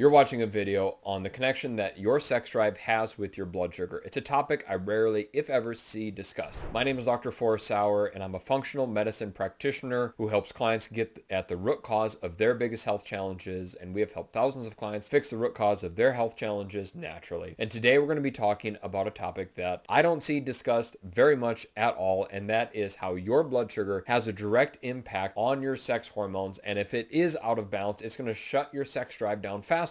You're watching a video on the connection that your sex drive has with your blood sugar. It's a topic I rarely, if ever, see discussed. My name is Dr. Forrest Sauer, and I'm a functional medicine practitioner who helps clients get at the root cause of their biggest health challenges, and we have helped thousands of clients fix the root cause of their health challenges naturally. And today we're going to be talking about a topic that I don't see discussed very much at all, and that is how your blood sugar has a direct impact on your sex hormones, and if it is out of balance, it's going to shut your sex drive down faster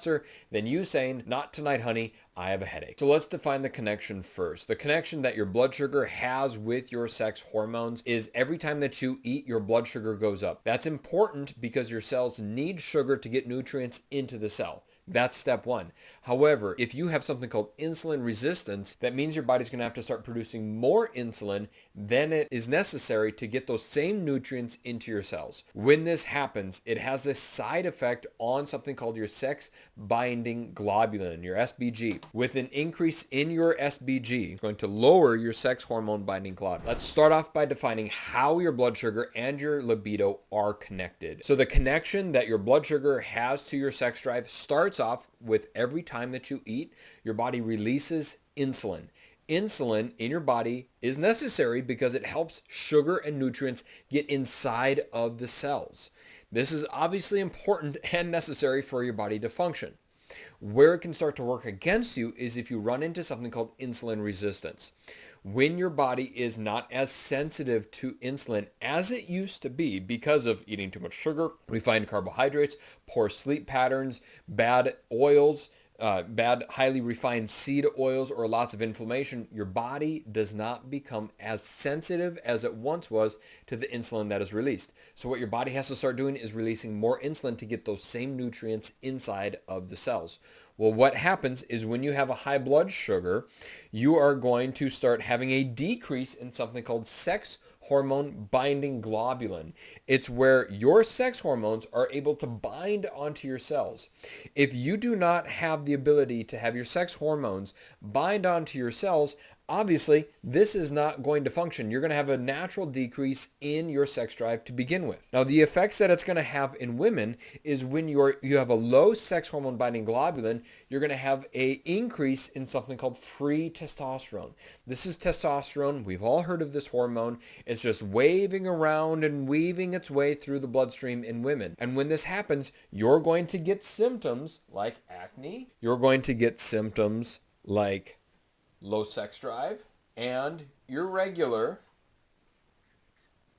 than you saying, "Not tonight, honey, I have a headache." So let's define the connection first. The connection that your blood sugar has with your sex hormones is every time that you eat, your blood sugar goes up. That's important because your cells need sugar to get nutrients into the cell. That's step one. However, if you have something called insulin resistance, that means your body's going to have to start producing more insulin than it is necessary to get those same nutrients into your cells. When this happens, it has a side effect on something called your sex binding globulin, your SBG. With an increase in your SBG, it's going to lower your sex hormone binding globulin. Let's start off by defining how your blood sugar and your libido are connected. So the connection that your blood sugar has to your sex drive starts off with every time that you eat, your body releases insulin. Insulin in your body is necessary because it helps sugar and nutrients get inside of the cells. This is obviously important and necessary for your body to function. Where it can start to work against you is if you run into something called insulin resistance. When your body is not as sensitive to insulin as it used to be because of eating too much sugar, refined carbohydrates, poor sleep patterns, bad oils, bad highly refined seed oils, or lots of inflammation, your body does not become as sensitive as it once was to the insulin that is released. So what your body has to start doing is releasing more insulin to get those same nutrients inside of the cells. Well, what happens is when you have a high blood sugar, you are going to start having a decrease in something called sex hormone binding globulin. It's where your sex hormones are able to bind onto your cells. If you do not have the ability to have your sex hormones bind onto your cells, obviously, this is not going to function. You're going to have a natural decrease in your sex drive to begin with. Now, the effects that it's going to have in women is when you have a low sex hormone binding globulin, you're going to have an increase in something called free testosterone. This is testosterone. We've all heard of this hormone. It's just waving around and weaving its way through the bloodstream in women. And when this happens, you're going to get symptoms like acne. You're going to get symptoms like low sex drive and irregular,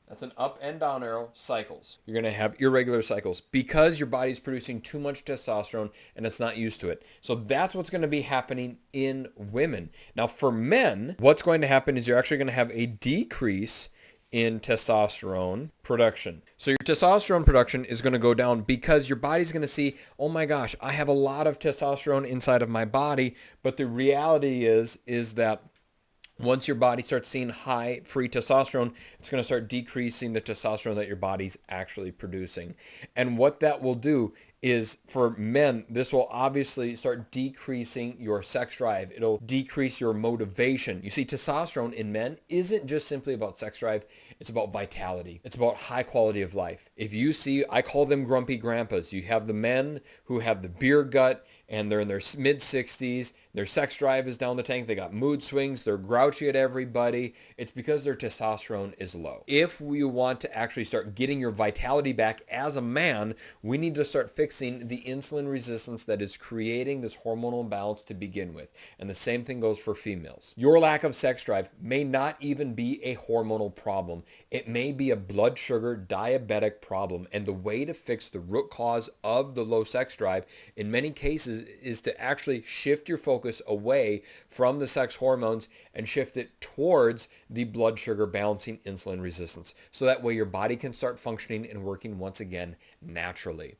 that's an up and down arrow, cycles. You're going to have irregular cycles because your body's producing too much testosterone and it's not used to it. So that's what's going to be happening in women. Now for men, what's going to happen is you're actually going to have a decrease in testosterone production. So your testosterone production is going to go down because your body's going to see, oh my gosh, I have a lot of testosterone inside of my body. But the reality is that once your body starts seeing high free testosterone, it's going to start decreasing the testosterone that your body's actually producing. And what that will do is, for men, this will obviously start decreasing your sex drive. It'll decrease your motivation. You see, testosterone in men isn't just simply about sex drive. It's about vitality. It's about high quality of life. If you see, I call them grumpy grandpas. You have the men who have the beer gut and they're in their mid 60s. Their sex drive is down the tank. They got mood swings. They're grouchy at everybody. It's because their testosterone is low. If we want to actually start getting your vitality back as a man, we need to start fixing the insulin resistance that is creating this hormonal imbalance to begin with. And the same thing goes for females. Your lack of sex drive may not even be a hormonal problem. It may be a blood sugar diabetic problem. And the way to fix the root cause of the low sex drive in many cases is to actually shift your focus away from the sex hormones and shift it towards the blood sugar balancing insulin resistance. So that way your body can start functioning and working once again naturally.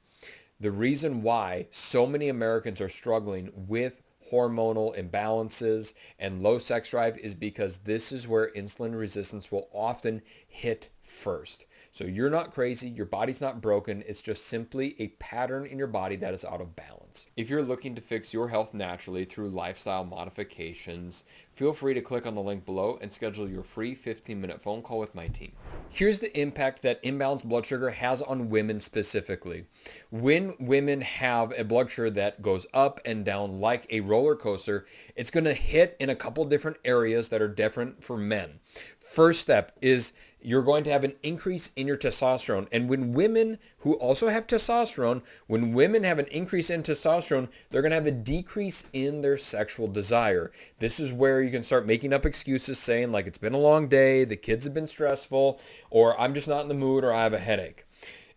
The reason why so many Americans are struggling with hormonal imbalances and low sex drive is because this is where insulin resistance will often hit first. So you're not crazy, your body's not broken, it's just simply a pattern in your body that is out of balance. If you're looking to fix your health naturally through lifestyle modifications, feel free to click on the link below and schedule your free 15-minute phone call with my team. Here's the impact that imbalanced blood sugar has on women specifically. When women have a blood sugar that goes up and down like a roller coaster, it's going to hit in a couple different areas that are different for men. First step is you're going to have an increase in your testosterone. And when women who also have testosterone, when women have an increase in testosterone, they're going to have a decrease in their sexual desire. This is where you can start making up excuses saying like it's been a long day, the kids have been stressful, or I'm just not in the mood, or I have a headache.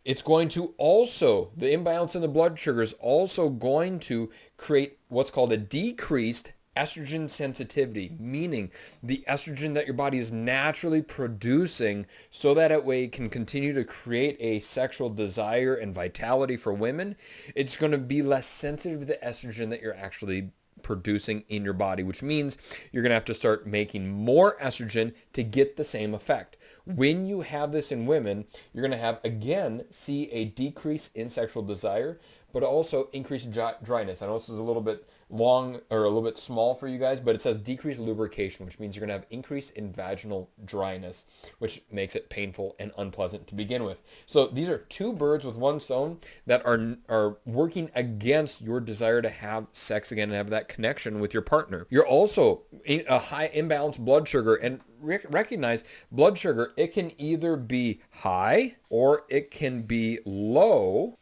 It's going to also, the imbalance in the blood sugar is also going to create what's called a decreased estrogen sensitivity, meaning the estrogen that your body is naturally producing so that it can continue to create a sexual desire and vitality for women. It's going to be less sensitive to the estrogen that you're actually producing in your body, which means you're going to have to start making more estrogen to get the same effect. When you have this in women, you're going to have, again, see a decrease in sexual desire, but also increased dryness. I know this is a little bit long or a little bit small for you guys, but it says decreased lubrication, which means you're going to have increase in vaginal dryness, which makes it painful and unpleasant to begin with. So these are two birds with one stone that are working against your desire to have sex again and have that connection with your partner. You're also a high imbalanced blood sugar, and recognize blood sugar, it can either be high or it can be low,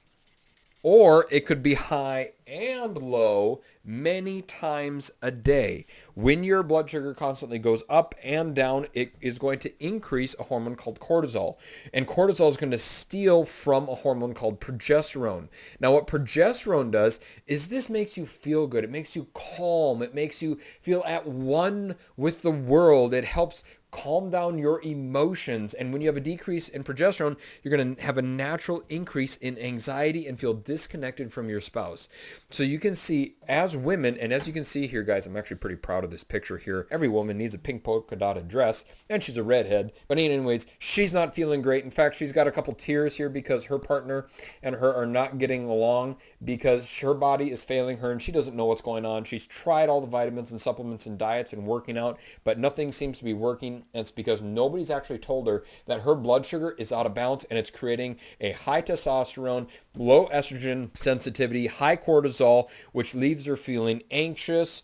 or it could be high and low many times a day. When your blood sugar constantly goes up and down, it is going to increase a hormone called cortisol. And cortisol is going to steal from a hormone called progesterone. Now, what progesterone does is this makes you feel good. It makes you calm. It makes you feel at one with the world. It helps calm down your emotions. And when you have a decrease in progesterone, you're going to have a natural increase in anxiety and feel disconnected from your spouse. So you can see as women, and as you can see here, guys, I'm actually pretty proud of this picture here. Every woman needs a pink polka dotted dress, and she's a redhead. But anyways, she's not feeling great. In fact, she's got a couple tears here because her partner and her are not getting along because her body is failing her and she doesn't know what's going on. She's tried all the vitamins and supplements and diets and working out, but nothing seems to be working. And it's because nobody's actually told her that her blood sugar is out of balance and it's creating a high testosterone, low estrogen sensitivity, high cortisol, which leaves her feeling anxious,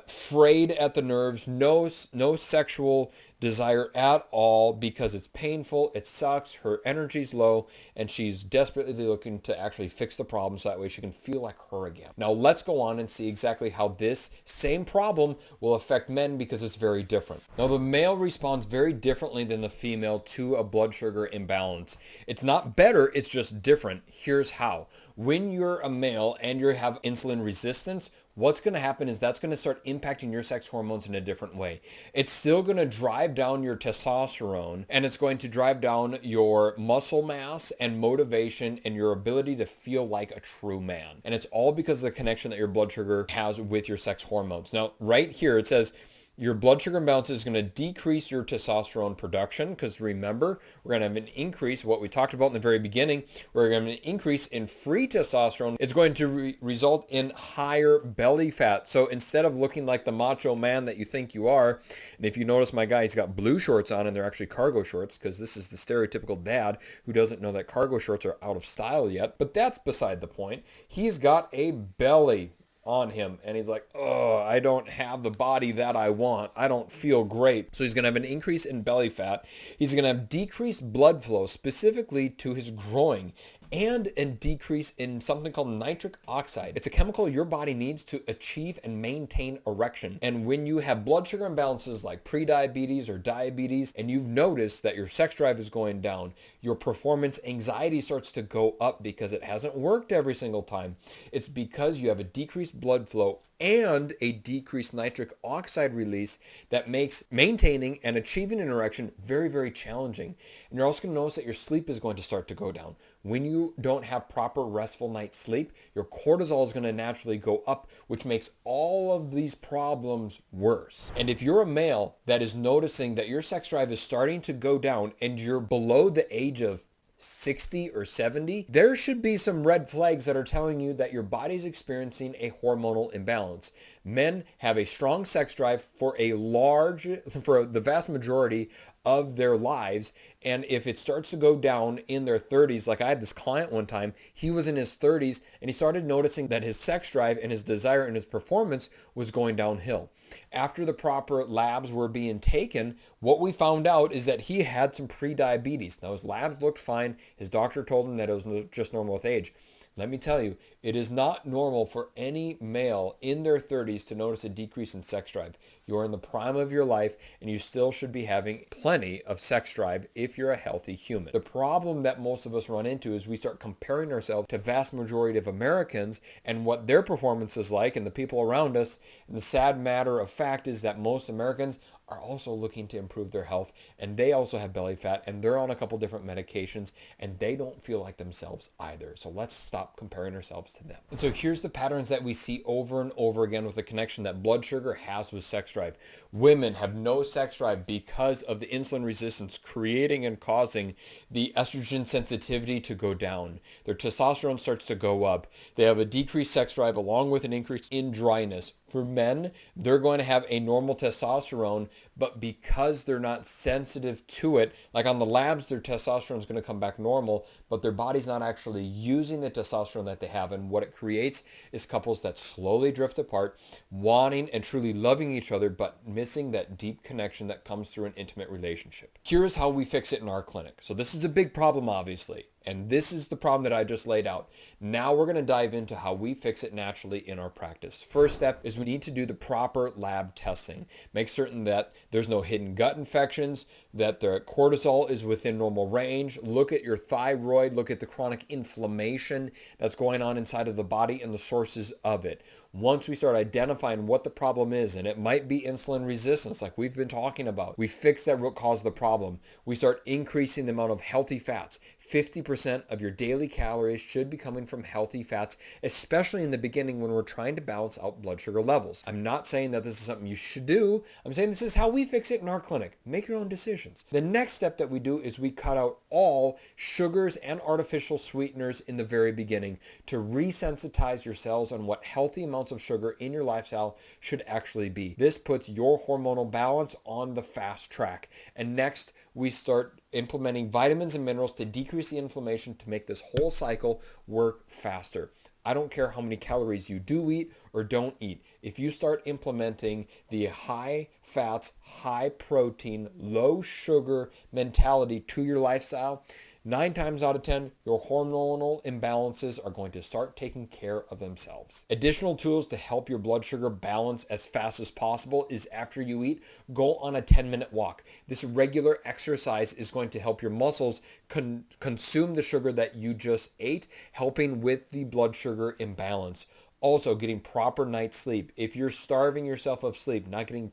frayed at the nerves, no sexual desire at all because it's painful, it sucks, her energy's low, and she's desperately looking to actually fix the problem so that way she can feel like her again. Now let's go on and see exactly how this same problem will affect men because it's very different. Now the male responds very differently than the female to a blood sugar imbalance. It's not better, it's just different. Here's how. When you're a male and you have insulin resistance, what's going to happen is that's going to start impacting your sex hormones in a different way. It's still going to drive down your testosterone, and it's going to drive down your muscle mass and motivation and your ability to feel like a true man. And it's all because of the connection that your blood sugar has with your sex hormones. Now, right here it says your blood sugar imbalance is going to decrease your testosterone production because remember, we're going to have an increase, what we talked about in the very beginning, we're going to have an increase in free testosterone. It's going to result in higher belly fat. So instead of looking like the macho man that you think you are, and if you notice my guy, he's got blue shorts on and they're actually cargo shorts because this is the stereotypical dad who doesn't know that cargo shorts are out of style yet, but that's beside the point. He's got a belly on him and he's like, oh, I don't have the body that I want. I don't feel great. So he's going to have an increase in belly fat. He's going to have decreased blood flow specifically to his groin and a decrease in something called nitric oxide. It's a chemical your body needs to achieve and maintain erection. And when you have blood sugar imbalances like prediabetes or diabetes, and you've noticed that your sex drive is going down, your performance anxiety starts to go up because it hasn't worked every single time. It's because you have a decreased blood flow and a decreased nitric oxide release that makes maintaining and achieving an erection very, very challenging. And you're also going to notice that your sleep is going to start to go down. When you don't have proper restful night's sleep, your cortisol is going to naturally go up, which makes all of these problems worse. And if you're a male that is noticing that your sex drive is starting to go down and you're below the age of 60 or 70, there should be some red flags that are telling you that your body's experiencing a hormonal imbalance. Men have a strong sex drive for the vast majority of their lives. And if it starts to go down in their 30s, like I had this client one time, he was in his 30s and he started noticing that his sex drive and his desire and his performance was going downhill. After the proper labs were being taken, what we found out is that he had some pre-diabetes. Now his labs looked fine. His doctor told him that it was just normal with age. Let me tell you, it is not normal for any male in their 30s to notice a decrease in sex drive. You are in the prime of your life and you still should be having plenty of sex drive if you're a healthy human. The problem that most of us run into is we start comparing ourselves to vast majority of Americans and what their performance is like and the people around us. And the sad matter of fact is that most Americans are also looking to improve their health, and they also have belly fat, and they're on a couple different medications, and they don't feel like themselves either. So let's stop comparing ourselves to them. And so here's the patterns that we see over and over again with the connection that blood sugar has with sex drive. Women have no sex drive because of the insulin resistance creating and causing the estrogen sensitivity to go down. Their testosterone starts to go up. They have a decreased sex drive along with an increase in dryness. For men, they're going to have a normal testosterone, but because they're not sensitive to it, like on the labs, their testosterone is going to come back normal, but their body's not actually using the testosterone that they have. And what it creates is couples that slowly drift apart, wanting and truly loving each other, but missing that deep connection that comes through an intimate relationship. Here's how we fix it in our clinic. So this is a big problem, obviously. And this is the problem that I just laid out. Now we're going to dive into how we fix it naturally in our practice. First step is we need to do the proper lab testing. Make certain that there's no hidden gut infections, that the cortisol is within normal range. Look at your thyroid, look at the chronic inflammation that's going on inside of the body and the sources of it. Once we start identifying what the problem is, and it might be insulin resistance like we've been talking about, we fix that root cause of the problem. We start increasing the amount of healthy fats. 50% of your daily calories should be coming from healthy fats, especially in the beginning when we're trying to balance out blood sugar levels. I'm not saying that this is something you should do. I'm saying this is how we fix it in our clinic. Make your own decisions. The next step that we do is we cut out all sugars and artificial sweeteners in the very beginning to resensitize your cells on what healthy amounts of sugar in your lifestyle should actually be. This puts your hormonal balance on the fast track. And next, we start implementing vitamins and minerals to decrease the inflammation to make this whole cycle work faster. I don't care how many calories you do eat or don't eat. If you start implementing the high fats, high protein, low sugar mentality to your lifestyle, 9 times out of 10, your hormonal imbalances are going to start taking care of themselves. Additional tools to help your blood sugar balance as fast as possible is after you eat, go on a 10-minute walk. This regular exercise is going to help your muscles consume the sugar that you just ate, helping with the blood sugar imbalance. Also, getting proper night's sleep. If you're starving yourself of sleep, not getting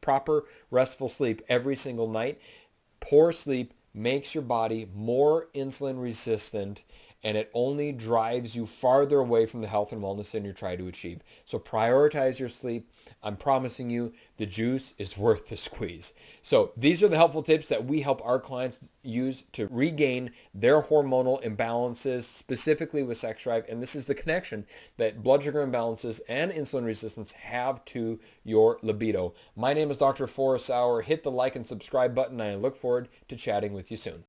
proper restful sleep every single night, poor sleep makes your body more insulin resistant, and it only drives you farther away from the health and wellness that you're trying to achieve. So prioritize your sleep. I'm promising you the juice is worth the squeeze. So these are the helpful tips that we help our clients use to regain their hormonal imbalances, specifically with sex drive. And this is the connection that blood sugar imbalances and insulin resistance have to your libido. My name is Dr. Forrest Sauer. Hit the like and subscribe button. I look forward to chatting with you soon.